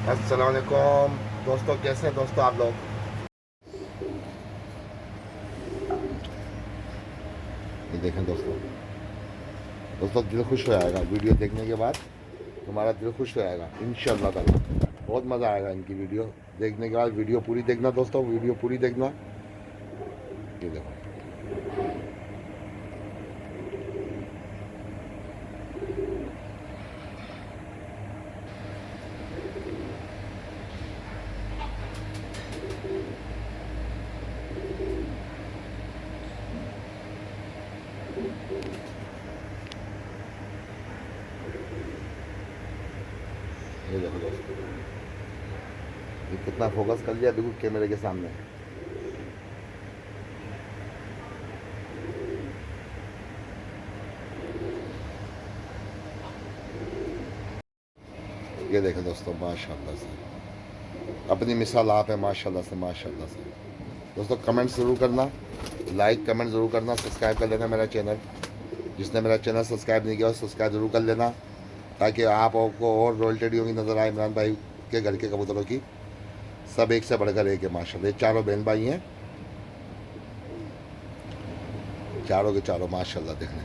अस्सलाम वालेकुम दोस्तों, कैसे हैं दोस्तों आप लोग। ये देखें दोस्तों, दिल खुश हो जाएगा वीडियो देखने के बाद। तुम्हारा दिल खुश हो जाएगा इंशाअल्लाह ताला। बहुत मज़ा आएगा इनकी वीडियो देखने के बाद। वीडियो पूरी देखना दोस्तों, वीडियो पूरी देखना। ये देखो, ये देखो दोस्तों, ये कितना फोकस कर लिया बिल्कुल कैमरे के सामने। ये देखें दोस्तों, माशाल्लाह से अपनी मिसाल आप है, माशाल्लाह से माशाल्लाह से। दोस्तों कमेंट ज़रूर करना, लाइक कमेंट ज़रूर करना, सब्सक्राइब कर लेना मेरा चैनल। जिसने मेरा चैनल सब्सक्राइब नहीं किया सब्सक्राइब ज़रूर कर लेना, ताकि आपको और रॉयल वीडियो की नज़र आए। इमरान भाई के घर के कबूतरों की सब एक से बढ़कर एक है माशाल्लाह। ये चारों बहन भाई हैं, चारों के चारों माशाल्लाह। देखने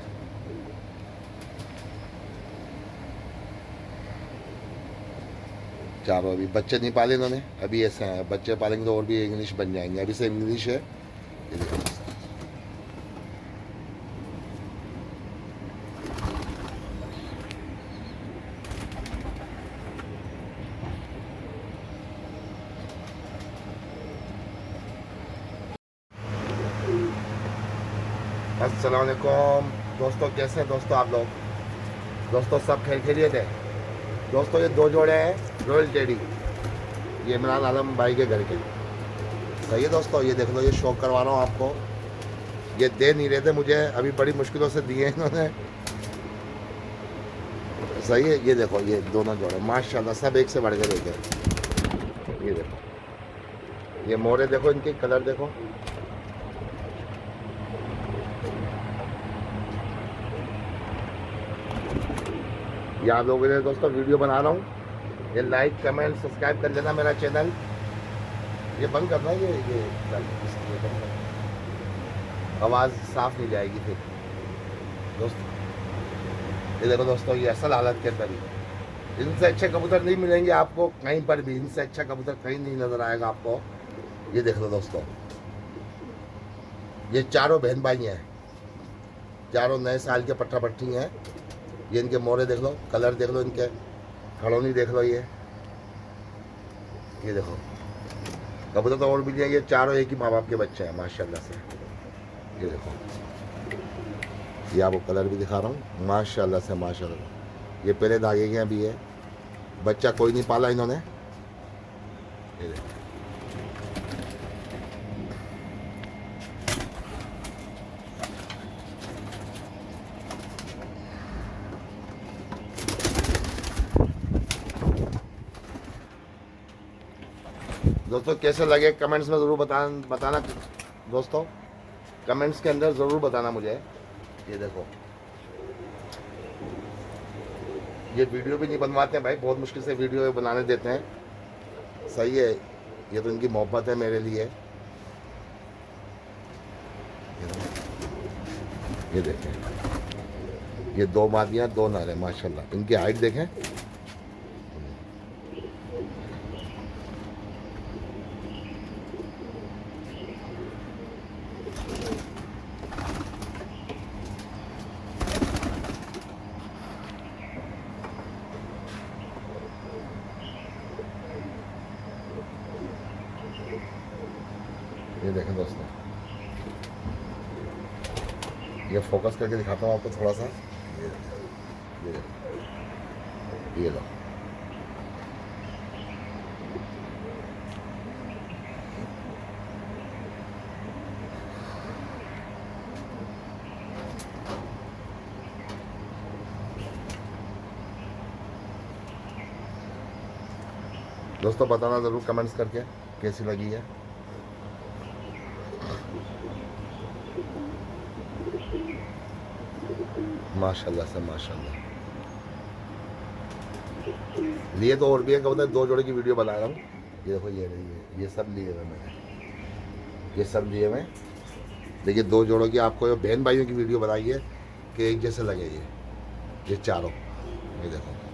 चारों अभी बच्चे नहीं पाले इन्होंने, अभी ऐसे हैं। बच्चे पालेंगे तो और भी इंग्लिश बन जाएंगे, अभी से इंग्लिश है। ये देखो, अस्सलाम वालेकुम दोस्तों, कैसे हैं दोस्तों आप लोग। दोस्तों सब खैरियत है। दोस्तों ये दो जोड़े हैं रॉयल टेडी, ये इमरान आलम भाई के घर के। सही है दोस्तों, ये देख लो, ये शौक करवा रहा हूँ आपको। ये दे नहीं रहे थे मुझे, अभी बड़ी मुश्किलों से दिए इन्होंने। सही है, ये देखो, ये दोनों जोड़े माशाल्लाह सब एक से बढ़ के एक है। ये देखो, ये मोरे देखो, इनके कलर देखो। ये आप लोगों के लिए दोस्तों वीडियो बना रहा हूँ। ये लाइक कमेंट सब्सक्राइब कर लेना मेरा चैनल। ये बंद करना, ये बंद करना, आवाज़ साफ नहीं जाएगी फिर दोस्तों। ये देखो दोस्तों, ये असल हालत के अंदर ही। इनसे अच्छे कबूतर नहीं मिलेंगे आपको कहीं पर भी, इनसे अच्छा कबूतर कहीं नहीं नज़र आएगा आपको। ये देख लो दोस्तों, ये चारों बहन भाई हैं, चारों नए साल के पट्टा पट्टी हैं। ये इनके मोरे देख लो, कलर देख लो, इनके खड़ोनी देख लो। ये देखो, कबूतर तो और भी नहीं है, ये चारों एक ही माँ बाप के बच्चे हैं माशाल्लाह से। ये देखो, ये आपको कलर भी दिखा रहा हूँ माशाल्लाह से माशाल्लाह। ये पहले धागे के भी है, बच्चा कोई नहीं पाला इन्होंने। ये देखो, दोस्तों कैसे लगे कमेंट्स में ज़रूर बताना दोस्तों, कमेंट्स के अंदर ज़रूर बताना मुझे। ये देखो, ये वीडियो भी नहीं बनवाते हैं भाई, बहुत मुश्किल से वीडियो बनाने देते हैं। सही है, ये तो इनकी मोहब्बत है मेरे लिए। ये देखें, ये दो मादियाँ दो नर हैं माशाल्लाह। इनकी हाइट देखें, ये देखें दोस्तों, ये फोकस करके दिखाता हूँ आपको थोड़ा सा। ये देखो, ये लो, दोस्तों बताना ज़रूर कमेंट्स करके कैसी लगी है। माशाल्लाह से माशाल्लाह। लिए तो और भी है, मतलब 2 जोड़े की वीडियो बना रहा हूँ। ये देखो ये सब लिए हुए मैंने, ये सब लिए मैं। देखिए 2 जोड़ों की आपको बहन भाइयों की वीडियो बनाई है कि एक जैसे लगे ये चारों। ये देखो